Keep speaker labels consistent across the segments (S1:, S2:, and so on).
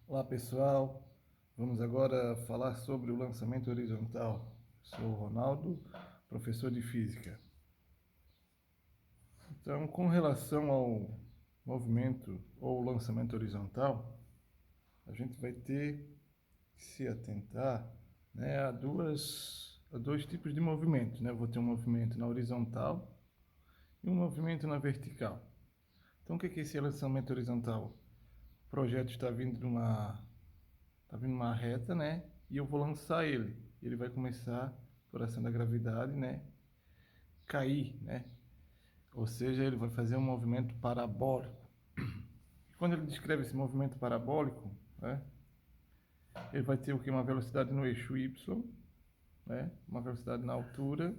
S1: Olá pessoal, vamos agora falar sobre o lançamento horizontal. Sou o Ronaldo, professor de Física. Então, com relação ao movimento ou lançamento horizontal, a gente vai ter que se atentar, né, a dois tipos de movimento, né? Eu vou ter um movimento na horizontal e um movimento na vertical. Então, o que é esse lançamento horizontal? O projeto está vindo uma reta, né? E eu vou lançar ele. Ele vai começar, por ação da gravidade, né? Cair, né? Ou seja, ele vai fazer um movimento parabólico. E quando ele descreve esse movimento parabólico, né? Ele vai ter o que? Uma velocidade no eixo Y, né? Uma velocidade na altura,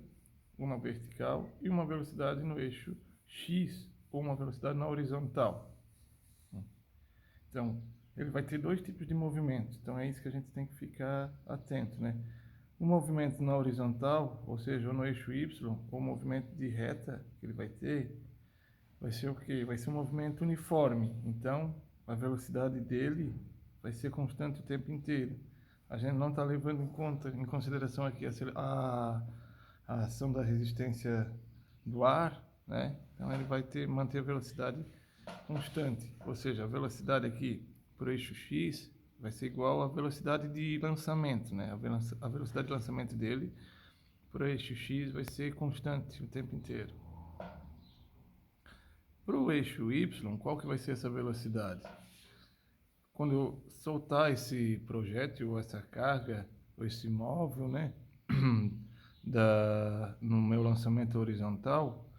S1: uma vertical e uma velocidade no eixo X ou uma velocidade na horizontal. Então, ele vai ter dois tipos de movimento. Então, é isso que a gente tem que ficar atento, né? O movimento na horizontal, ou seja, no eixo Y, ou o movimento de reta que ele vai ter, vai ser o quê? Vai ser um movimento uniforme. Então, a velocidade dele vai ser constante o tempo inteiro. A gente não está levando em consideração aqui a ação da resistência do ar, né? Então, ele vai manter a velocidade constante. Ou seja, a velocidade aqui por eixo X vai ser igual à velocidade de lançamento, né? A velocidade de lançamento dele por eixo X vai ser constante o tempo inteiro. Para o eixo Y, qual que vai ser essa velocidade? Quando eu soltar esse projétil, ou essa carga, ou esse móvel, né, no meu lançamento horizontal,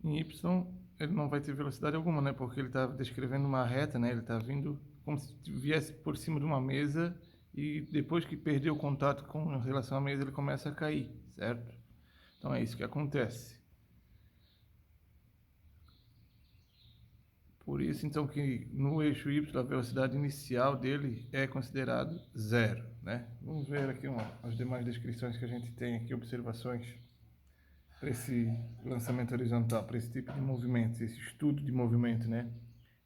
S1: em Y ele não vai ter velocidade alguma, né, porque ele está descrevendo uma reta, né, ele está vindo como se viesse por cima de uma mesa e depois que perdeu o contato com relação à mesa ele começa a cair, certo? Então é isso que acontece. Por isso, então, que no eixo Y a velocidade inicial dele é considerado zero, né? Vamos ver aqui as demais descrições que a gente tem aqui, observações para esse lançamento horizontal, para esse tipo de movimento, esse estudo de movimento, né?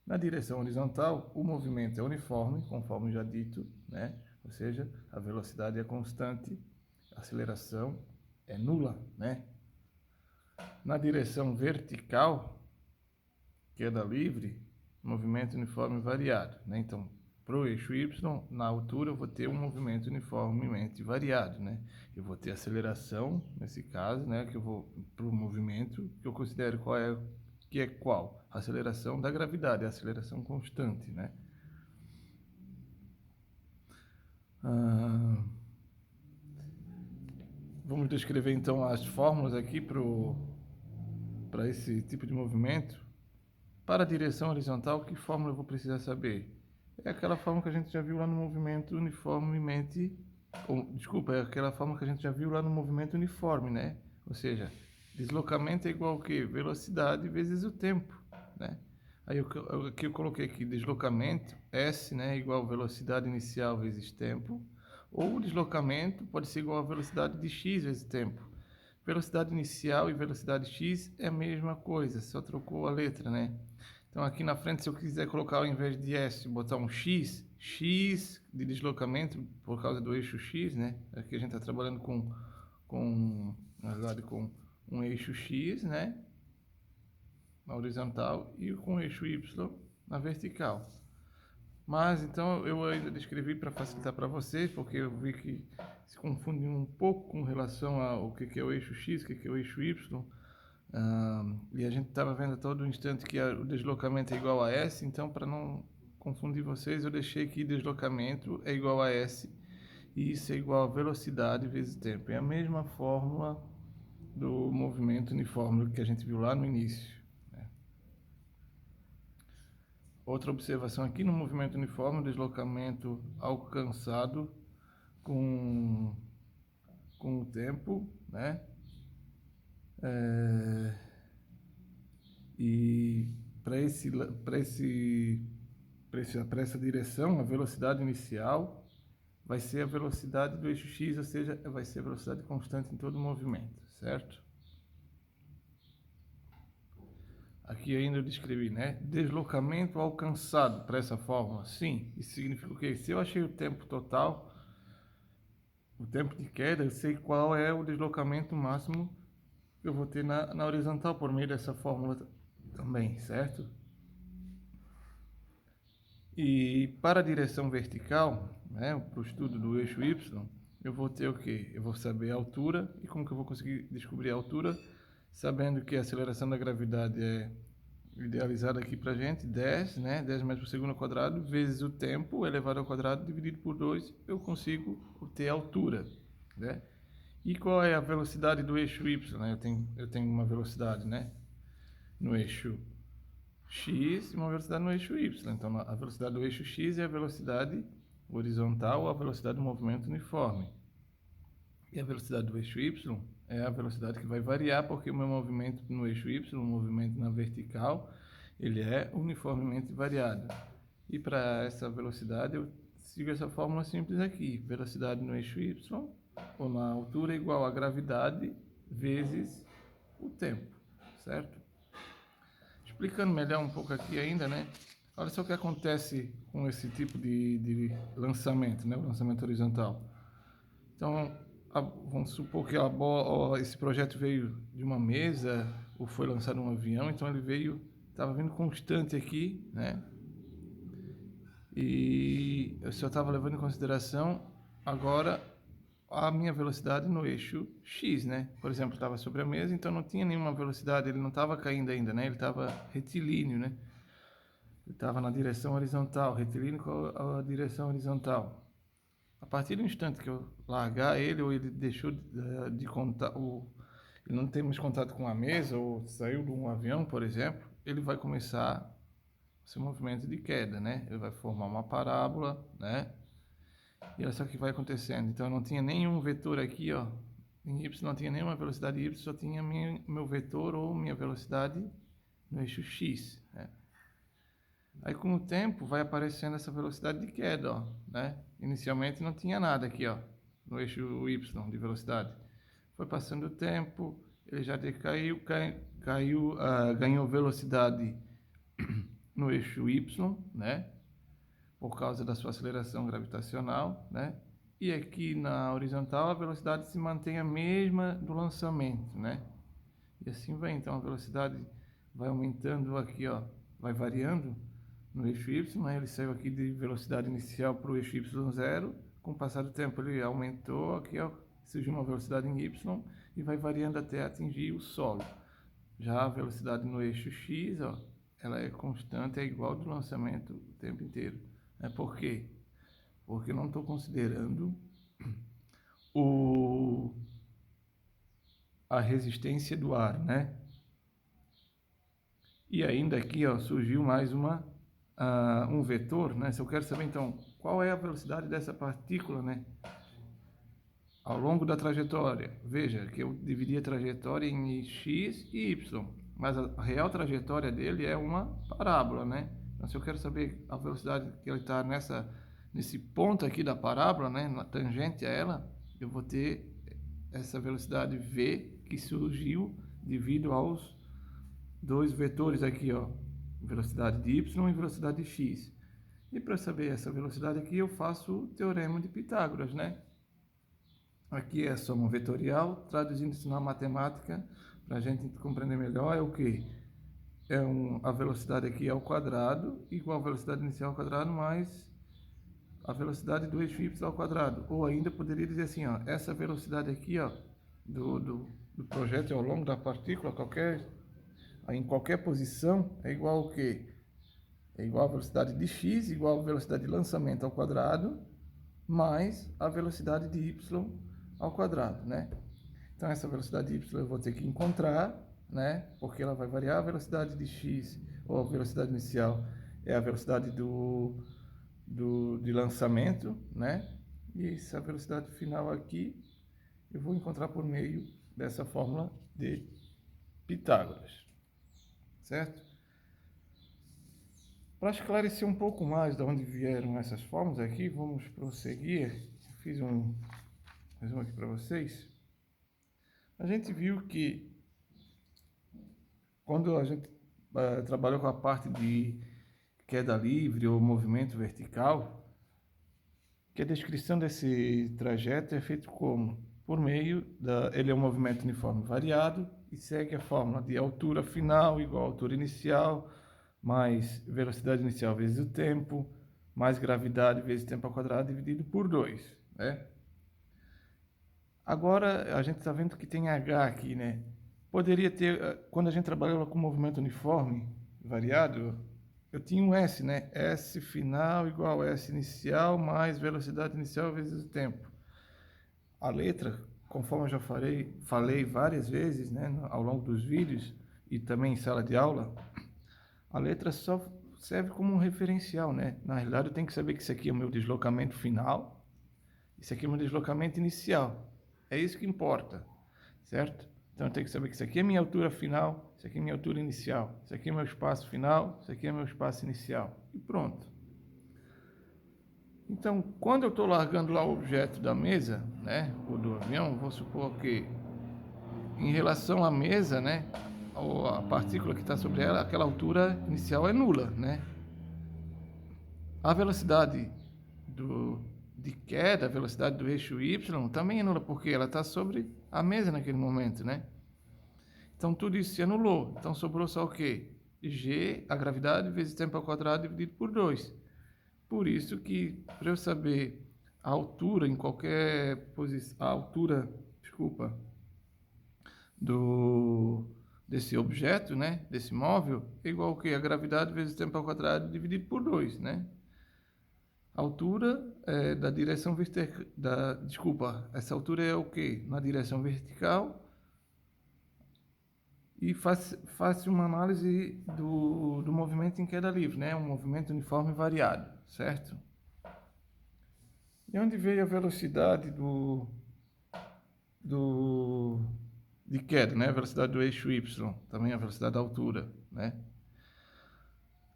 S1: Na direção horizontal, o movimento é uniforme, conforme já dito, né? Ou seja, a velocidade é constante, a aceleração é nula, né? Na direção vertical, queda livre, movimento uniforme variado, né? Então, para o eixo Y, na altura eu vou ter um movimento uniformemente variado, né? Eu vou ter aceleração, nesse caso, né? Que eu vou para o movimento, que eu considero que é qual? A aceleração da gravidade, a aceleração constante, né? Ah, vamos descrever então as fórmulas aqui para esse tipo de movimento. Para a direção horizontal, que fórmula eu vou precisar saber? É aquela fórmula que a gente já viu lá no movimento uniformemente. Desculpa, é aquela fórmula que a gente já viu lá no movimento uniforme, né? Ou seja, deslocamento é igual ao quê? Velocidade vezes o tempo, né? Aí aqui eu coloquei aqui deslocamento, S, né, igual velocidade inicial vezes tempo. Ou deslocamento pode ser igual a velocidade de x vezes tempo. Velocidade inicial e velocidade x é a mesma coisa, só trocou a letra, né? Então aqui na frente, se eu quiser colocar ao invés de S, botar um X de deslocamento por causa do eixo X, né? Aqui a gente está trabalhando na verdade, com um eixo X, né? Na horizontal e com o eixo Y na vertical. Mas então eu ainda descrevi para facilitar para vocês, porque eu vi que se confunde um pouco com relação ao que é o eixo X, o que é o eixo Y. E a gente estava vendo a todo instante que o deslocamento é igual a S, então para não confundir vocês, eu deixei que deslocamento é igual a S e isso é igual a velocidade vezes tempo. É a mesma fórmula do movimento uniforme que a gente viu lá no início, né? Outra observação aqui no movimento uniforme, o deslocamento alcançado com, com o tempo, né? É, e para essa direção, a velocidade inicial vai ser a velocidade do eixo X, ou seja, vai ser a velocidade constante em todo o movimento, certo? Aqui ainda eu descrevi, né? Deslocamento alcançado para essa fórmula. Sim, isso significa o quê? Se eu achei o tempo total, o tempo de queda, eu sei qual é o deslocamento máximo que eu vou ter na horizontal por meio dessa fórmula também, certo? E para a direção vertical, né, para o estudo do eixo Y, eu vou ter o quê? Eu vou saber a altura. E como que eu vou conseguir descobrir a altura? Sabendo que a aceleração da gravidade é idealizada aqui para a gente, 10, né, 10 metros por segundo ao quadrado, vezes o tempo elevado ao quadrado dividido por 2, eu consigo ter a altura, né? E qual é a velocidade do eixo Y, né? Eu tenho uma velocidade, né, no eixo x e uma velocidade no eixo y. Então, a velocidade do eixo x é a velocidade horizontal ou a velocidade do movimento uniforme. E a velocidade do eixo y é a velocidade que vai variar, porque o meu movimento no eixo y, o movimento na vertical, ele é uniformemente variado. E para essa velocidade, eu sigo essa fórmula simples aqui. Velocidade no eixo y, ou na altura, é igual a gravidade vezes o tempo, certo? Explicando melhor um pouco aqui ainda, né? Olha só o que acontece com esse tipo de lançamento, né? O lançamento horizontal. Então, vamos supor que esse projeto veio de uma mesa ou foi lançado um avião, então ele estava vindo constante aqui, né? E eu só estava levando em consideração agora a minha velocidade no eixo X, né? Por exemplo, estava sobre a mesa, então não tinha nenhuma velocidade, ele não estava caindo ainda, né? Ele estava retilíneo, né? Ele estava na direção horizontal, retilíneo com a direção horizontal. A partir do instante que eu largar ele, ou ele deixou de contar, ele não tem mais contato com a mesa, ou saiu de um avião, por exemplo, ele vai começar o seu movimento de queda, né? Ele vai formar uma parábola, né? E olha só o que vai acontecendo. Então eu não tinha nenhum vetor aqui, ó. Em y não tinha nenhuma velocidade y, só tinha meu vetor ou minha velocidade no eixo x, né? Aí com o tempo vai aparecendo essa velocidade de queda, ó, né? Inicialmente não tinha nada aqui, ó, no eixo y de velocidade. Foi passando o tempo, ele já decaiu, ganhou velocidade no eixo y, né? Por causa da sua aceleração gravitacional, né? E aqui na horizontal a velocidade se mantém a mesma do lançamento, né? E assim vai, então a velocidade vai aumentando aqui, ó, vai variando no eixo y, né? Ele saiu aqui de velocidade inicial para o eixo y0, com o passar do tempo ele aumentou, aqui ó, surgiu uma velocidade em y e vai variando até atingir o solo. Já a velocidade no eixo x, ó, ela é constante, é igual do lançamento o tempo inteiro. Por quê? Porque eu não estou considerando o, a resistência do ar, né? E ainda aqui, ó, surgiu mais um vetor, né? Se eu quero saber, então, qual é a velocidade dessa partícula, né? Ao longo da trajetória. Veja que eu dividi a trajetória em x e y, mas a real trajetória dele é uma parábola, né? Então, se eu quero saber a velocidade que ele está nesse ponto aqui da parábola, né? Na tangente a ela, eu vou ter essa velocidade v que surgiu devido aos dois vetores aqui, ó, velocidade de y e velocidade de x. E para saber essa velocidade aqui, eu faço o teorema de Pitágoras, né? Aqui é a soma vetorial, traduzindo isso na matemática, para a gente compreender melhor, é o que? A velocidade aqui ao quadrado, igual a velocidade inicial ao quadrado, mais a velocidade do eixo y ao quadrado. Ou ainda poderia dizer assim, ó, essa velocidade aqui, ó, do projétil ao longo da partícula, em qualquer posição, é igual ao quê? É igual a velocidade de x, igual a velocidade de lançamento ao quadrado, mais a velocidade de y ao quadrado, né? Então, essa velocidade de y eu vou ter que encontrar, né? Porque ela vai variar. A velocidade de x, ou a velocidade inicial, é a velocidade de lançamento, né? E essa velocidade final aqui, eu vou encontrar por meio dessa fórmula de Pitágoras, certo? Para esclarecer um pouco mais de onde vieram essas fórmulas aqui, vamos prosseguir. Fiz um resumo aqui para vocês. A gente viu que quando a gente trabalhou com a parte de queda livre ou movimento vertical, que a descrição desse trajeto é feito como? Por meio ele é um movimento uniforme variado e segue a fórmula de altura final igual a altura inicial, mais velocidade inicial vezes o tempo, mais gravidade vezes tempo ao quadrado dividido por 2, né? Agora a gente está vendo que tem H aqui, né? Poderia ter, quando a gente trabalhava com movimento uniforme variado, eu tinha um S, né? S final igual a S inicial mais velocidade inicial vezes o tempo. A letra, conforme eu já falei várias vezes, né, ao longo dos vídeos e também em sala de aula, a letra só serve como um referencial, né? Na realidade, eu tenho que saber que isso aqui é o meu deslocamento final, isso aqui é o meu deslocamento inicial. É isso que importa, certo? Então eu tenho que saber que isso aqui é minha altura final, isso aqui é minha altura inicial, isso aqui é meu espaço final, isso aqui é meu espaço inicial. E pronto. Então, quando eu estou largando lá o objeto da mesa, né, ou do avião, vou supor que em relação à mesa, né, ou a partícula que está sobre ela, aquela altura inicial é nula, né? A velocidade de queda, a velocidade do eixo y também é nula, porque ela está sobre a mesa naquele momento, né? Então tudo isso se anulou. Então sobrou só o quê? G, a gravidade, vezes tempo ao quadrado dividido por 2. Por isso que, para eu saber a altura em qualquer posição, a altura, desculpa, desse objeto, né, desse móvel, é igual ao quê? A gravidade vezes tempo ao quadrado dividido por 2, né? A altura da direção vertical, desculpa, essa altura é o quê? Na direção vertical. E faz uma análise do movimento em queda livre, né? Um movimento uniforme variado, certo? E onde veio a velocidade de queda, né? A velocidade do eixo Y, também a velocidade da altura, né?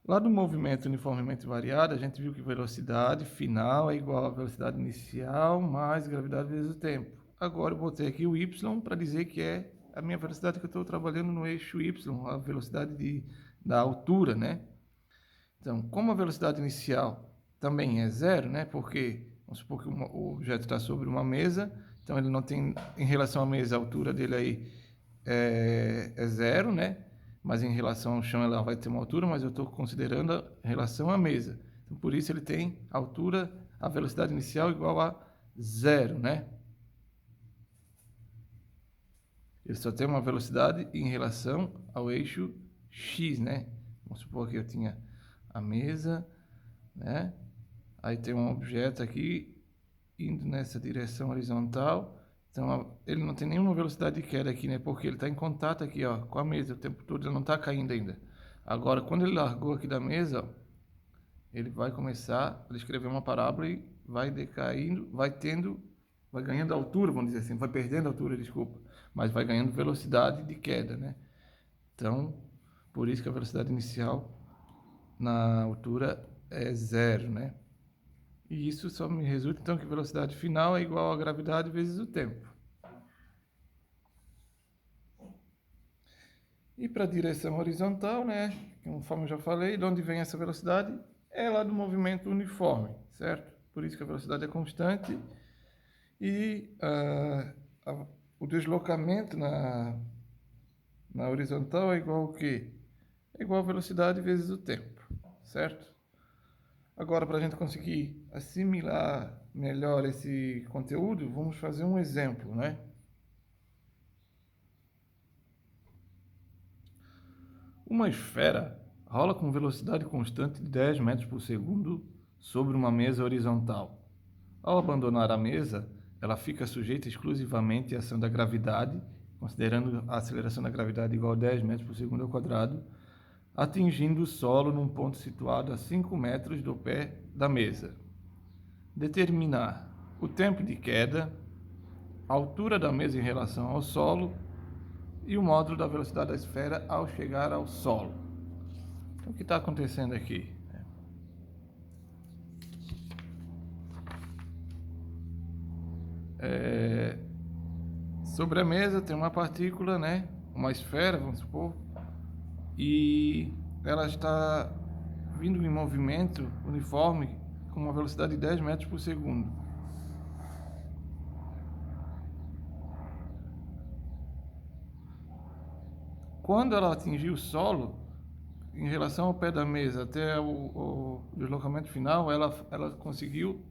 S1: Lá do movimento uniformemente variado, a gente viu que velocidade final é igual à velocidade inicial mais gravidade vezes o tempo. Agora eu botei aqui o Y para dizer que é a minha velocidade que eu estou trabalhando no eixo Y, a velocidade da altura, né? Então, como a velocidade inicial também é zero, né? Porque, vamos supor que o objeto está sobre uma mesa, então ele não tem, em relação à mesa, a altura dele aí é zero, né? Mas em relação ao chão ela vai ter uma altura, mas eu estou considerando a relação à mesa. Então, por isso ele tem altura, a velocidade inicial igual a zero, né? Ele só tem uma velocidade em relação ao eixo x, né? Vamos supor que eu tinha a mesa, né? Aí tem um objeto aqui indo nessa direção horizontal. Então ele não tem nenhuma velocidade de queda aqui, né? Porque ele está em contato aqui, ó, com a mesa o tempo todo, ele não está caindo ainda. Agora, quando ele largou aqui da mesa, ó, ele vai começar a descrever uma parábola e vai decaindo, vai ganhando altura, vamos dizer assim, vai perdendo altura, desculpa, mas vai ganhando velocidade de queda, né? Então, por isso que a velocidade inicial na altura é zero, né? E isso só me resulta, então, que a velocidade final é igual à gravidade vezes o tempo. E para a direção horizontal, né? Conforme eu já falei, de onde vem essa velocidade? É lá do movimento uniforme, certo? Por isso que a velocidade é constante e o deslocamento na horizontal é igual ao quê? É igual a velocidade vezes o tempo, certo? Agora, para a gente conseguir assimilar melhor esse conteúdo, vamos fazer um exemplo, né? Uma esfera rola com velocidade constante de 10 metros por segundo sobre uma mesa horizontal. Ao abandonar a mesa, ela fica sujeita exclusivamente à ação da gravidade, considerando a aceleração da gravidade igual a 10 metros por segundo ao quadrado, atingindo o solo num ponto situado a 5 metros do pé da mesa. Determinar o tempo de queda, a altura da mesa em relação ao solo e o módulo da velocidade da esfera ao chegar ao solo. Então, o que está acontecendo aqui? Sobre a mesa tem uma partícula, né? Uma esfera, vamos supor, e ela está vindo em movimento uniforme com uma velocidade de 10 metros por segundo. Quando ela atingir o solo, em relação ao pé da mesa até o deslocamento final, ela conseguiu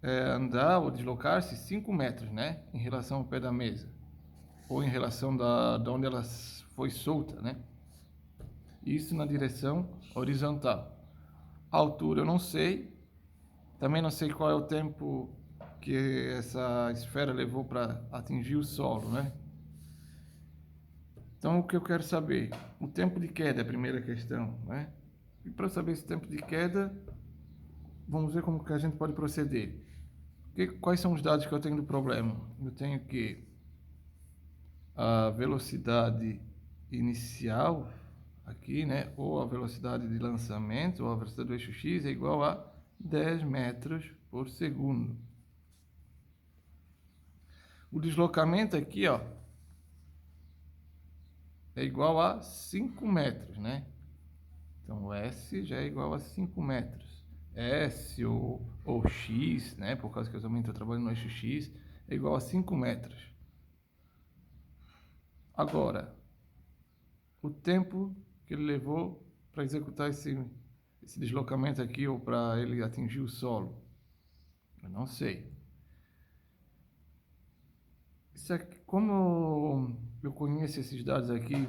S1: andar ou deslocar-se 5 metros, né? Em relação ao pé da mesa. Ou em relação da onde ela foi solta, né? Isso na direção horizontal. A altura eu não sei. Também não sei qual é o tempo que essa esfera levou para atingir o solo, né? Então, o que eu quero saber? O tempo de queda é a primeira questão, né? E para saber esse tempo de queda, vamos ver como que a gente pode proceder. Quais são os dados que eu tenho do problema? Eu tenho que a velocidade inicial aqui, né? Ou a velocidade de lançamento, ou a velocidade do eixo X é igual a 10 metros por segundo. O deslocamento aqui, ó, é igual a 5 metros, né? Então, o S já é igual a 5 metros. S ou X, né? Por causa que eu também estou trabalhando no eixo X, é igual a 5 metros. Agora, o tempo que ele levou para executar esse deslocamento aqui ou para ele atingir o solo, eu não sei. Isso aqui, como eu conheço esses dados aqui,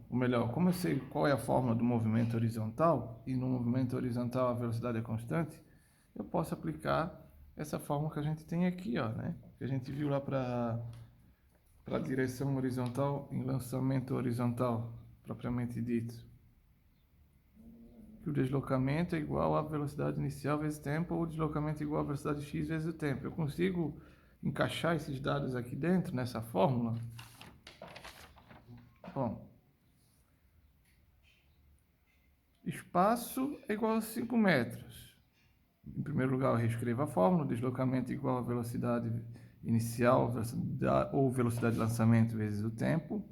S1: ou melhor, como eu sei qual é a fórmula do movimento horizontal, e no movimento horizontal a velocidade é constante, eu posso aplicar essa fórmula que a gente tem aqui, ó, né? Que a gente viu lá para a direção horizontal em lançamento horizontal, propriamente dito. Que o deslocamento é igual à velocidade inicial vezes tempo, ou o deslocamento é igual à velocidade x vezes o tempo. Eu consigo encaixar esses dados aqui dentro, nessa fórmula? Bom, espaço é igual a 5 metros. Em primeiro lugar, eu reescrevo a fórmula, deslocamento é igual à velocidade inicial ou velocidade de lançamento vezes o tempo.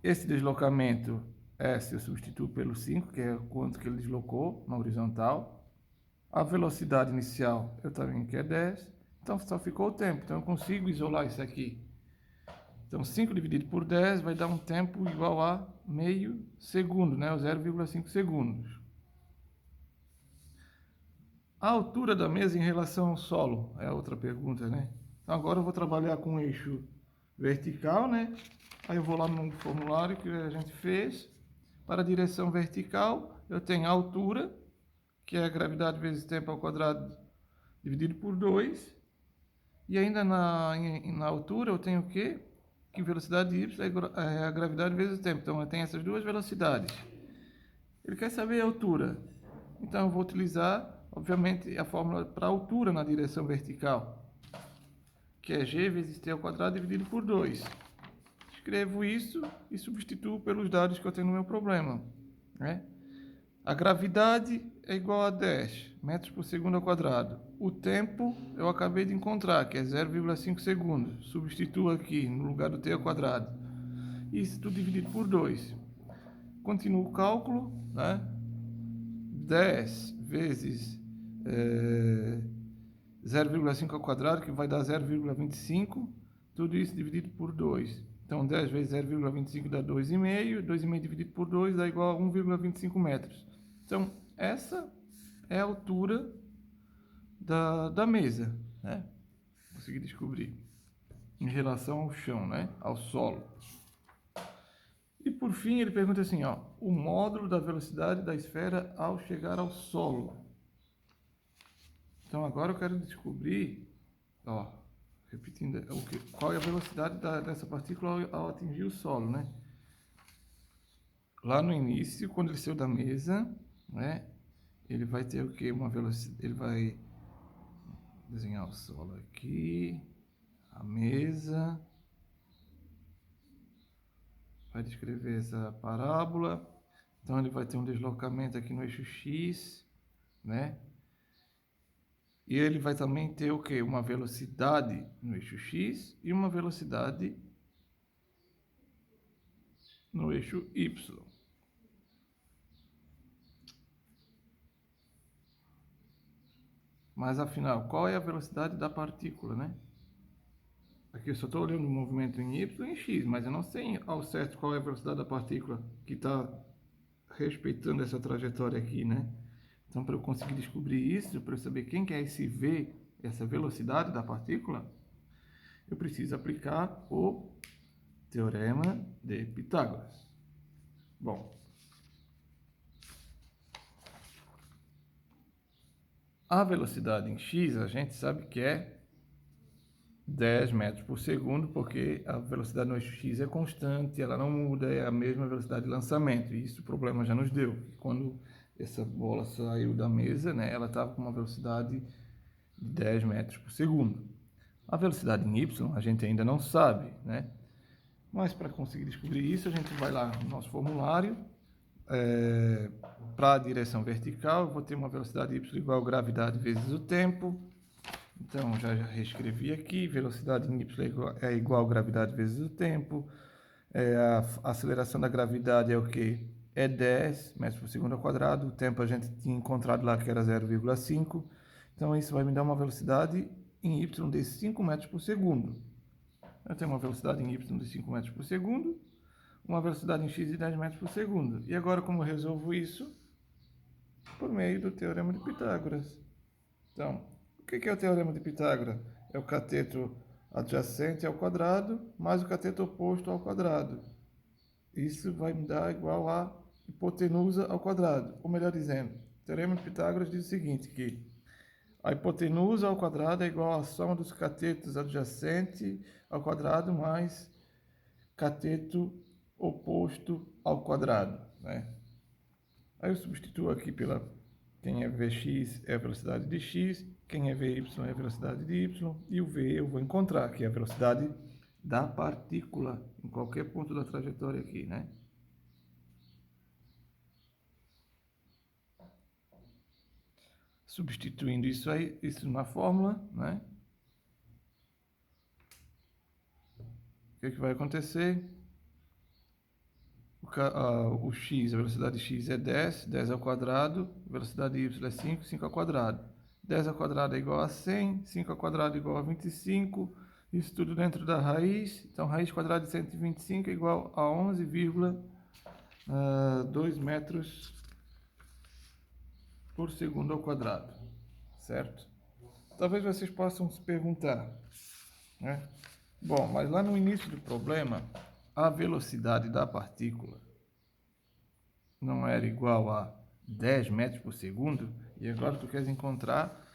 S1: Esse deslocamento S eu substituo pelo 5, que é quanto que ele deslocou na horizontal. A velocidade inicial eu também que é 10, então só ficou o tempo. Então eu consigo isolar isso aqui. Então 5 dividido por 10 vai dar um tempo igual a meio segundo, né? 0,5 segundos. A altura da mesa em relação ao solo é a outra pergunta, né? Então agora eu vou trabalhar com o eixo vertical, né? Aí eu vou lá no formulário que a gente fez. Para a direção vertical, eu tenho a altura, que é a gravidade vezes tempo ao quadrado dividido por 2. E ainda na altura eu tenho o quê? Que velocidade y é a gravidade vezes o tempo. Então eu tenho essas duas velocidades. Ele quer saber a altura. Então eu vou utilizar, obviamente, a fórmula para altura na direção vertical, que é g vezes t ao quadrado dividido por 2. Escrevo isso e substituo pelos dados que eu tenho no meu problema, né? A gravidade é igual a 10 metros por segundo ao quadrado. O tempo eu acabei de encontrar, que é 0,5 segundos. Substituo aqui no lugar do t ao quadrado. Isso tudo dividido por 2. Continuo o cálculo, né? 10 vezes 0,5 ao quadrado, que vai dar 0,25. Tudo isso dividido por 2. Então, 10 vezes 0,25 dá 2,5. 2,5 dividido por 2 dá igual a 1,25 metros. Então, essa é a altura da mesa, né? Consegui descobrir. Em relação ao chão, né? Ao solo. E por fim, ele pergunta assim, ó, o módulo da velocidade da esfera ao chegar ao solo. Então, agora eu quero descobrir, ó, repetindo, qual é a velocidade dessa partícula ao atingir o solo, né? Lá no início, quando ele saiu da mesa, né? Ele vai ter o que? Uma velocidade. Ele vai desenhar o solo aqui, a mesa, vai descrever essa parábola. Então ele vai ter um deslocamento aqui no eixo X, né? E ele vai também ter o quê? Uma velocidade no eixo x e uma velocidade no eixo y. Mas afinal, qual é a velocidade da partícula, né? Aqui eu só estou olhando o movimento em y e em x, mas eu não sei ao certo qual é a velocidade da partícula que está respeitando essa trajetória aqui, né? Então, para eu conseguir descobrir isso, para eu saber quem que é esse v, essa velocidade da partícula, eu preciso aplicar o Teorema de Pitágoras. Bom, a velocidade em x a gente sabe que é 10 metros por segundo, porque a velocidade no eixo x é constante, ela não muda, é a mesma velocidade de lançamento. E isso o problema já nos deu. Quando essa bola saiu da mesa, né, ela estava com uma velocidade de 10 metros por segundo. A velocidade em y a gente ainda não sabe, né? Mas para conseguir descobrir isso, a gente vai lá no nosso formulário. Para a direção vertical, eu vou ter uma velocidade y igual a gravidade vezes o tempo. Então, já reescrevi aqui, velocidade em y é igual a gravidade vezes o tempo. A aceleração da gravidade é o quê? É 10 metros por segundo ao quadrado. O tempo a gente tinha encontrado lá que era 0,5. Então, isso vai me dar uma velocidade em y de 5 metros por segundo. Eu tenho uma velocidade em y de 5 metros por segundo, uma velocidade em x de 10 metros por segundo. E agora, como eu resolvo isso? Por meio do Teorema de Pitágoras. Então, o que é o Teorema de Pitágoras? É o cateto adjacente ao quadrado mais o cateto oposto ao quadrado. Isso vai me dar igual a hipotenusa ao quadrado. Ou melhor dizendo, o Teorema de Pitágoras diz o seguinte, que a hipotenusa ao quadrado é igual à soma dos catetos adjacente ao quadrado mais cateto oposto ao quadrado, né? Aí eu substituo aqui pela quem é Vx é a velocidade de x, quem é Vy é a velocidade de y, e o V eu vou encontrar, que é a velocidade da partícula, em qualquer ponto da trajetória aqui, né? Substituindo isso aí, isso na fórmula, né? O que vai acontecer? O x, a velocidade de x é 10, 10 ao quadrado, a velocidade de y é 5, 5 ao quadrado. 10 ao quadrado é igual a 100, 5 ao quadrado é igual a 25, isso tudo dentro da raiz. Então, raiz quadrada de 125 é igual a 11,2 metros por segundo ao quadrado, certo? Talvez vocês possam se perguntar, né? Bom, mas lá no início do problema, a velocidade da partícula não era igual a 10 metros por segundo, e agora tu queres encontrar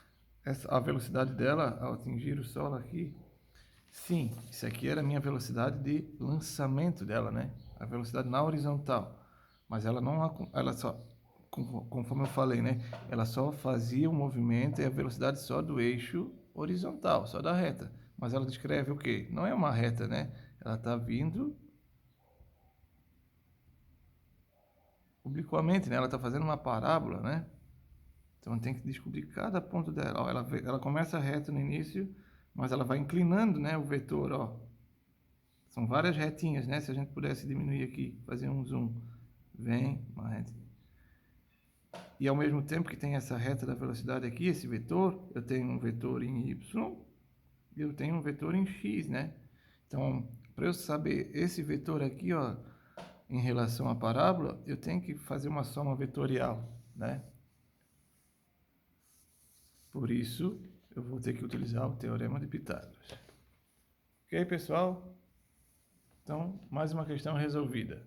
S1: a velocidade dela ao atingir o solo aqui. Sim, isso aqui era a minha velocidade de lançamento dela, né? A velocidade na horizontal. Mas ela não, ela só, conforme eu falei, né? Ela só fazia o movimento e a velocidade só do eixo horizontal, só da reta. Mas ela descreve o quê? Não é uma reta, né? Ela está vindo obliquamente, né? Ela está fazendo uma parábola, né? Então tem que descobrir cada ponto dela. Ó, ela começa reta no início, mas ela vai inclinando, né, o vetor, ó. São várias retinhas, né? Se a gente pudesse diminuir aqui, fazer um zoom. Vem, uma reta. E ao mesmo tempo que tem essa reta da velocidade aqui, esse vetor, eu tenho um vetor em y e eu tenho um vetor em x, né? Então, para eu saber esse vetor aqui, ó, em relação à parábola, eu tenho que fazer uma soma vetorial, né? Por isso, eu vou ter que utilizar o Teorema de Pitágoras. Ok, pessoal? Então, mais uma questão resolvida.